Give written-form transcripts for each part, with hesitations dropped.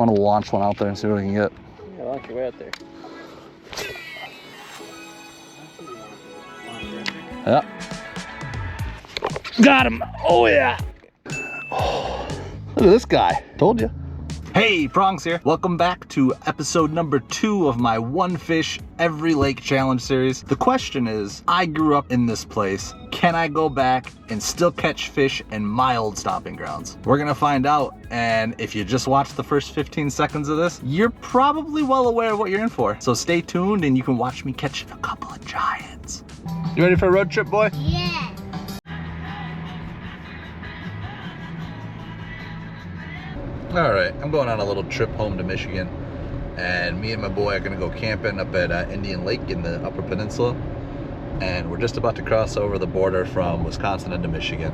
Want to launch one out there and see what we can get. Yeah, launch your way out there. Yeah. Got him. Oh, yeah. Oh, look at this guy. Told you. Hey, Prongs here. Welcome back to episode number 2 of my One Fish Every Lake Challenge series. The question is, I grew up in this place. Can I go back and still catch fish in my old stomping grounds? We're gonna find out, and if you just watched the first 15 seconds of this, you're probably well aware of what you're in for. So stay tuned and you can watch me catch a couple of giants. You ready for a road trip, boy? Yeah. All right, I'm going on a little trip home to Michigan, and me and my boy are gonna go camping up at Indian Lake in the Upper Peninsula, and we're just about to cross over the border from Wisconsin into Michigan.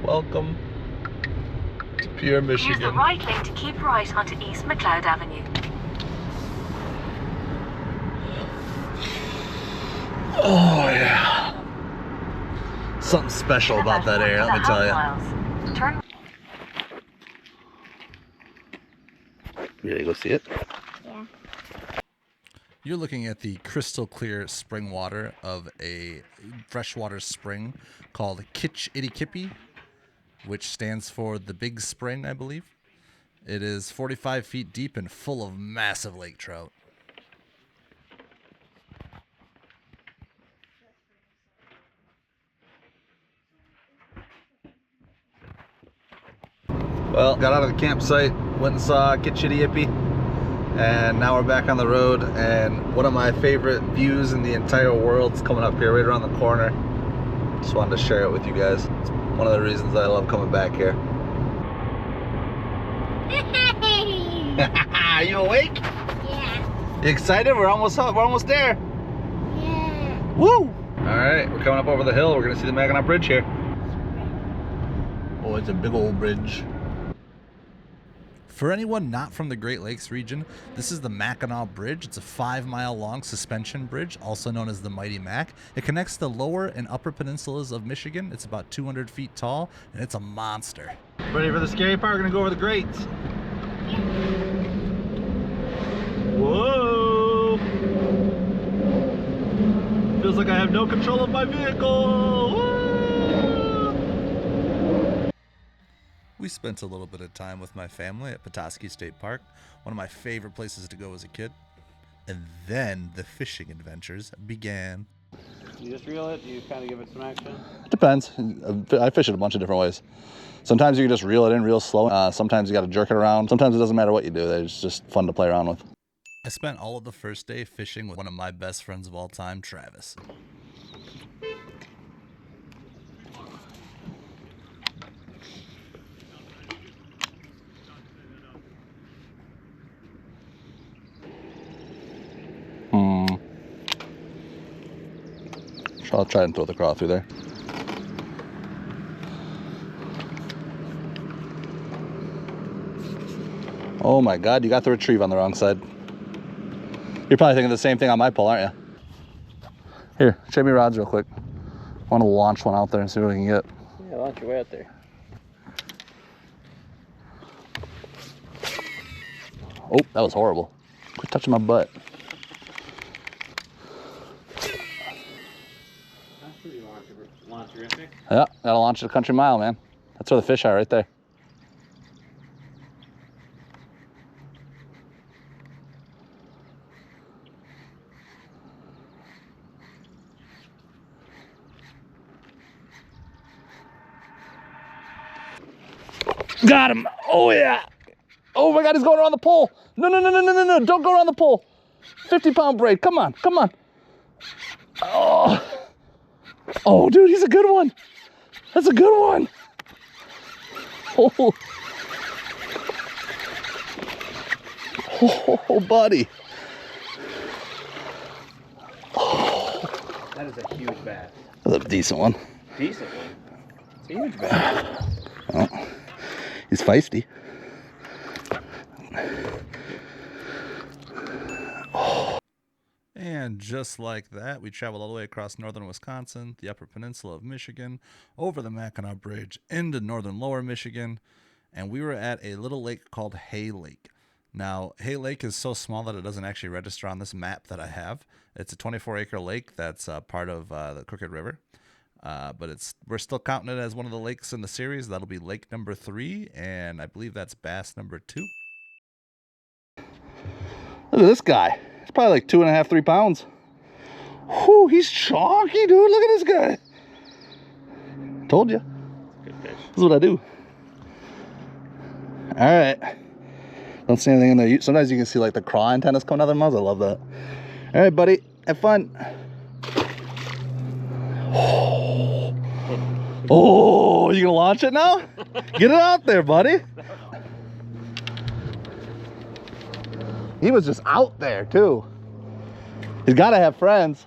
Welcome to Pure Michigan. Use the right lane to keep right onto East McLeod Avenue. Oh yeah, something special about that area, let me tell you. Turn. You ready to go see it? Yeah. You're looking at the crystal clear spring water of a freshwater spring called Kitch-iti-kipi, which stands for the Big Spring, I believe. It is 45 feet deep and full of massive lake trout. Well, got out of the campsite, went and saw Kitch-iti-kipi, and now we're back on the road, and one of my favorite views in the entire world is coming up here right around the corner. Just wanted to share it with you guys. It's one of the reasons I love coming back here. Are you awake? Yeah. You excited? We're almost up. We're almost there. Yeah. Woo! All right, we're coming up over the hill. We're gonna see the Mackinac Bridge here. Oh, it's a big old bridge. For anyone not from the Great Lakes region, this is the Mackinac Bridge. It's a 5-mile long suspension bridge, also known as the Mighty Mac. It connects the lower and upper peninsulas of Michigan. It's about 200 feet tall, and it's a monster. Ready for the scary part? We're gonna go over the grates. Whoa! Feels like I have no control of my vehicle. Woo! We spent a little bit of time with my family at Petoskey State Park, one of my favorite places to go as a kid. And then the fishing adventures began. You just reel it? You kind of give it some action? It depends. I fish it a bunch of different ways. Sometimes you can just reel it in real slow. Sometimes you got to jerk it around. Sometimes it doesn't matter what you do. It's just fun to play around with. I spent all of the first day fishing with one of my best friends of all time, Travis. I'll try and throw the craw through there. Oh my God, you got the retrieve on the wrong side. You're probably thinking the same thing on my pole, aren't you? Here, show me rods real quick. I want to launch one out there and see what we can get. Yeah, launch your way out there. Oh, that was horrible. Quit touching my butt. Launcherific. Yeah, gotta launch at a country mile, man. That's where the fish are, right there. Got him. Oh yeah. Oh my God, he's going around the pole. No, no, no, no, no, no, no. Don't go around the pole. 50-pound braid. Come on, come on. Oh. Oh, dude, he's a good one. That's a good one. Oh, oh buddy. Oh. That is a huge bass. That's a decent one. Decent one. It's a huge bass. Oh, he's feisty. Oh. And just like that, we traveled all the way across northern Wisconsin, the Upper Peninsula of Michigan, over the Mackinac Bridge, into northern lower Michigan, and we were at a little lake called Hay Lake. Now, Hay Lake is so small that it doesn't actually register on this map that I have. It's a 24-acre lake that's part of the Crooked River. But we're still counting it as one of the lakes in the series. That'll be lake number 3, and I believe that's bass number 2. Look at this guy. He's probably like 2.5, 3 pounds. Whew, he's chonky, dude. Look at this guy. Told you. Good fish. This is what I do. All right. Don't see anything in there. Sometimes you can see like the craw antennas coming out of their mouths. I love that. All right, buddy. Have fun. Oh, you gonna launch it now? Get it out there, buddy. He was just out there too. He's gotta have friends.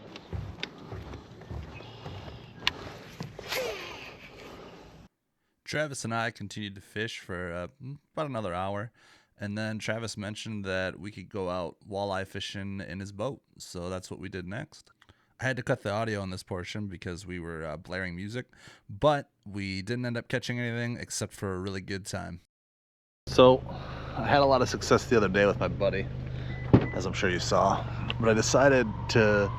Travis and I continued to fish for about another hour, and then Travis mentioned that we could go out walleye fishing in his boat, so that's what we did next. I had to cut the audio on this portion because we were blaring music, but we didn't end up catching anything except for a really good time. So I had a lot of success the other day with my buddy, as I'm sure you saw, but I decided to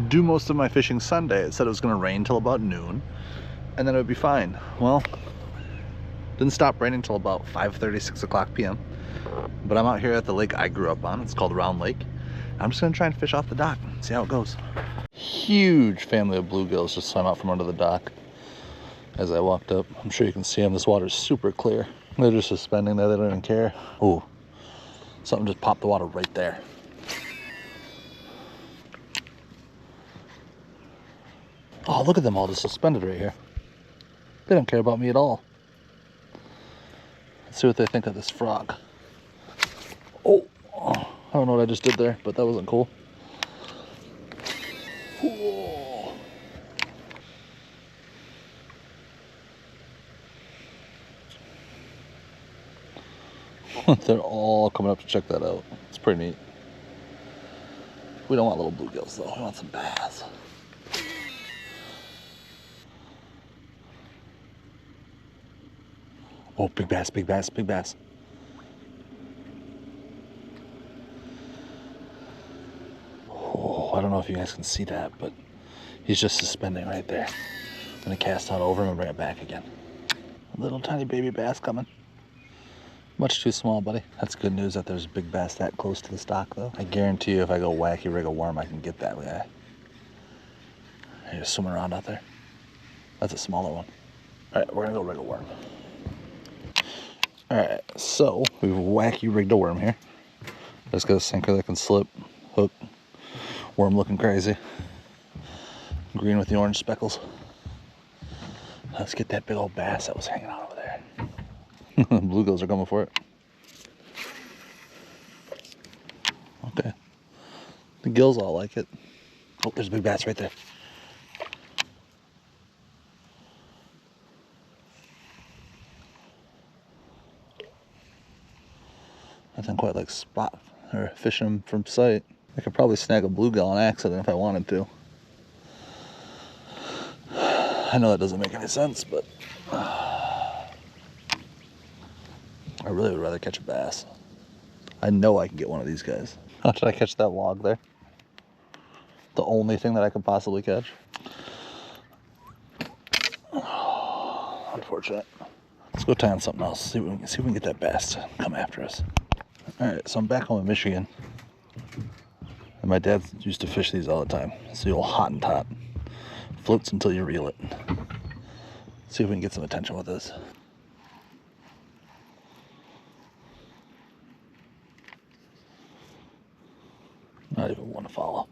do most of my fishing Sunday. It said it was going to rain till about noon, and then it would be fine. Well, didn't stop raining until about 5:30, 6 o'clock p.m. But I'm out here at the lake I grew up on. It's called Round Lake. I'm just gonna try and fish off the dock, see how it goes. Huge family of bluegills just swam out from under the dock as I walked up. I'm sure you can see them. This water is super clear. They're just suspending there. They don't even care. Oh, something just popped the water right there. Oh, look at them all just suspended right here. They don't care about me at all. Let's see what they think of this frog. Oh, I don't know what I just did there, but that wasn't cool. Whoa. They're all coming up to check that out. It's pretty neat. We don't want little bluegills though, we want some bass. Oh, big bass, big bass, big bass. Oh, I don't know if you guys can see that, but he's just suspending right there. I'm gonna cast out over him and bring it back again. A little tiny baby bass coming. Much too small, buddy. That's good news that there's a big bass that close to the stock, though. I guarantee you if I go wacky rig a worm, I can get that guy. He's swimming around out there. That's a smaller one. All right, we're gonna go rig a worm. All right, so we've wacky rigged a worm here. Just got a sinker that can slip, hook, worm looking crazy. Green with the orange speckles. Let's get that big old bass that was hanging out over there. Bluegills are coming for it. Okay. The gills all like it. Oh, there's a big bass right there. Nothing quite like spot or fishing them from sight. I could probably snag a bluegill on accident if I wanted to. I know that doesn't make any sense, but I really would rather catch a bass. I know I can get one of these guys. How did I catch that log there? The only thing that I could possibly catch. Oh, unfortunate. Let's go tie on something else. See if we can get that bass to come after us. All right, so I'm back home in Michigan, and my dad used to fish these all the time. It's the old hot and tot. Floats until you reel it. See if we can get some attention with this. Not even one to follow.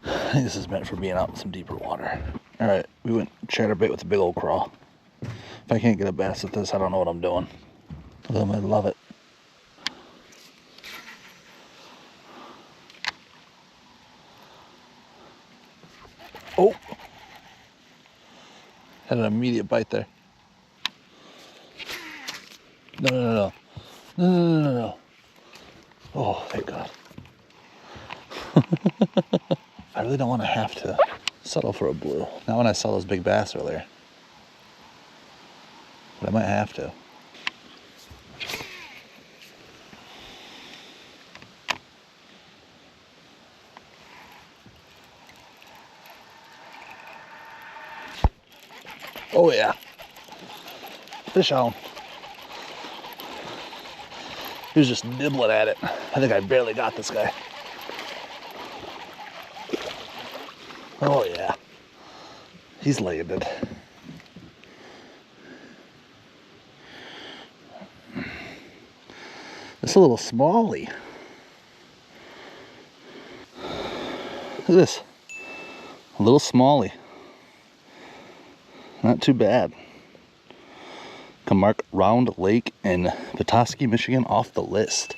I think this is meant for being out in some deeper water. All right, we went chatterbait with a big old craw. If I can't get a bass with this, I don't know what I'm doing. I love it. Oh! Had an immediate bite there. No. Oh, thank God. I really don't want to have to settle for a blue. Not when I saw those big bass earlier. But I might have to. Oh yeah. Fish on. He was just nibbling at it. I think I barely got this guy. Oh yeah. He's laying it. It's a little smallie. Look at this. A little smallie. Not too bad. Can mark Round Lake in Petoskey, Michigan off the list.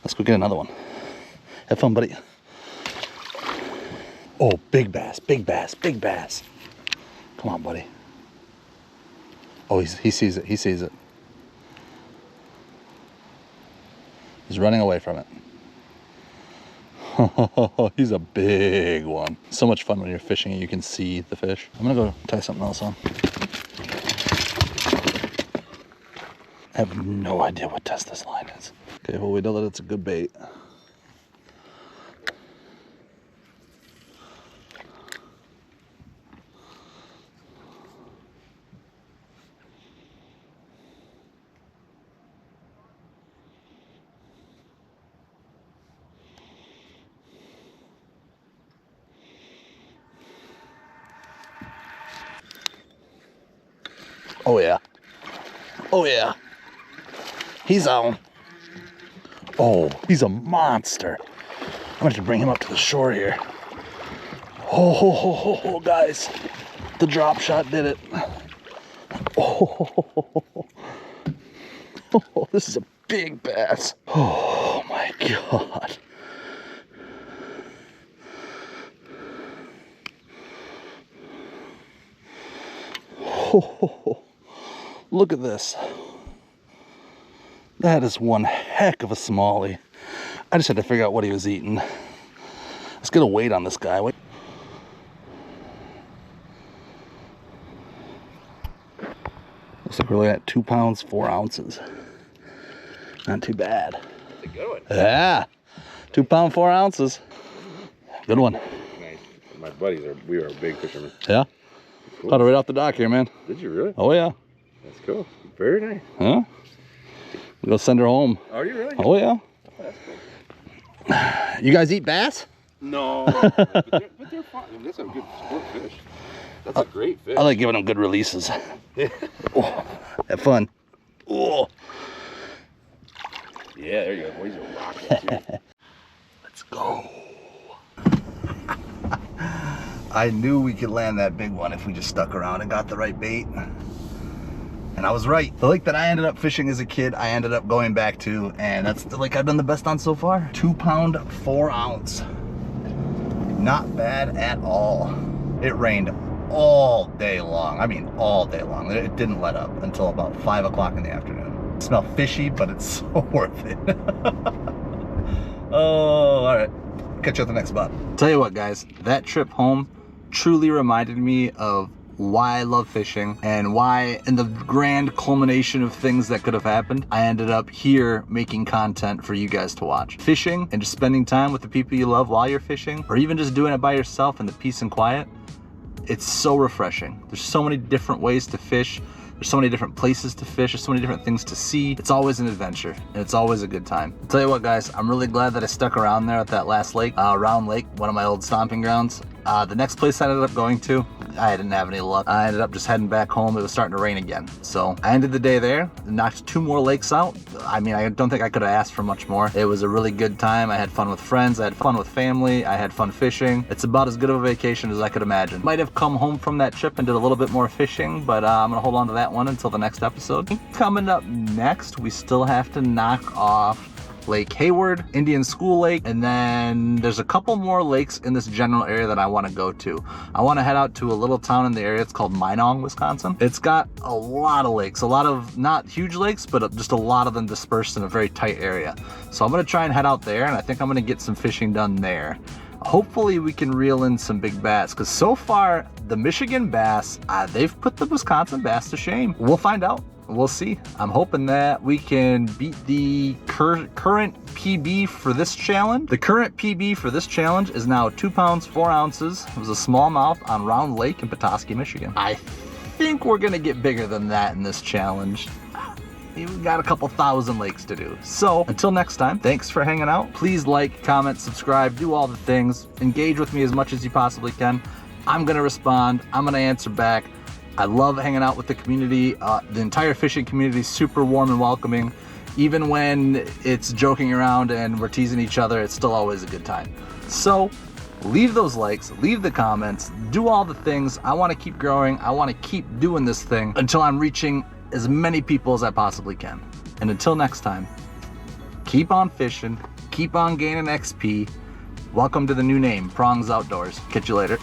Let's go get another one. Have fun, buddy. Oh, big bass, big bass, big bass. Come on, buddy. Oh, he sees it, he sees it. He's running away from it. He's a big one. So much fun when you're fishing and you can see the fish. I'm gonna go tie something else on. I have no idea what test this line is. Okay, well, we know that it's a good bait. Oh yeah. Oh yeah. He's on. Oh, he's a monster. I'm gonna have to bring him up to the shore here. Oh, guys. The drop shot did it. Oh, this is a big bass. Oh my God. Oh, look at this. That is one heck of a smallie. I just had to figure out what he was eating. Let's get a weight on this guy. Wait. Looks like we're looking at 2 pounds, 4 ounces. Not too bad. That's a good one. Yeah. 2 pound, 4 ounces. Good one. Nice. My buddies we are big fishermen. Yeah. Cool. Caught it right off the dock here, man. Did you really? Oh yeah. That's cool. Very nice. Huh? We'll go send her home. Are you really? Oh yeah. Oh, that's cool. You guys eat bass? No. but they're fun. That's a good sport fish. That's a great fish. I like giving them good releases. Oh, have fun. Oh. Yeah, there you go. Boys are rocking. Let's go. I knew we could land that big one if we just stuck around and got the right bait. And I was right. The lake that I ended up fishing as a kid, I ended up going back to, and that's the lake I've done the best on so far. 2 pound, 4 ounce. Not bad at all. It rained all day long. I mean, all day long. It didn't let up until about 5 o'clock in the afternoon. It smelled fishy, but it's so worth it. Oh, all right. Catch you at the next spot. Tell you what, guys, that trip home truly reminded me of why I love fishing and why, in the grand culmination of things that could have happened, I ended up here making content for you guys to watch. Fishing and just spending time with the people you love while you're fishing, or even just doing it by yourself in the peace and quiet, it's so refreshing. There's so many different ways to fish. There's so many different places to fish. There's so many different things to see. It's always an adventure, and it's always a good time. I'll tell you what, guys, I'm really glad that I stuck around there at that last lake, Round Lake, one of my old stomping grounds. The next place I ended up going to, I didn't have any luck. I ended up just heading back home. It was starting to rain again. So I ended the day there, knocked 2 more lakes out. I mean, I don't think I could have asked for much more. It was a really good time. I had fun with friends. I had fun with family. I had fun fishing. It's about as good of a vacation as I could imagine. Might have come home from that trip and did a little bit more fishing, but I'm gonna hold on to that one until the next episode. Coming up next, we still have to knock off Lake Hayward, Indian School Lake, and then there's a couple more lakes in this general area that I want to go to. I want to head out to a little town in the area. It's called Minong, Wisconsin. It's got a lot of lakes, a lot of not huge lakes, but just a lot of them dispersed in a very tight area. So I'm going to try and head out there, and I think I'm going to get some fishing done there. hopefully we can reel in some big bass, because so far the Michigan bass, they've put the Wisconsin bass to shame. We'll find out. We'll see. I'm hoping that we can beat the current PB for this challenge. The current PB for this challenge is now 2 pounds, 4 ounces. It was a smallmouth on Round Lake in Petoskey, Michigan. I think we're gonna get bigger than that in this challenge. We've got a couple thousand lakes to do. So until next time, thanks for hanging out. Please like, comment, subscribe, do all the things. Engage with me as much as you possibly can. I'm gonna respond. I'm gonna answer back. I love hanging out with the community. The entire fishing community is super warm and welcoming. Even when it's joking around and we're teasing each other, it's still always a good time. So leave those likes, leave the comments, do all the things. I want to keep growing. I want to keep doing this thing until I'm reaching as many people as I possibly can. And until next time, keep on fishing, keep on gaining XP. Welcome to the new name, Prongs Outdoors. Catch you later.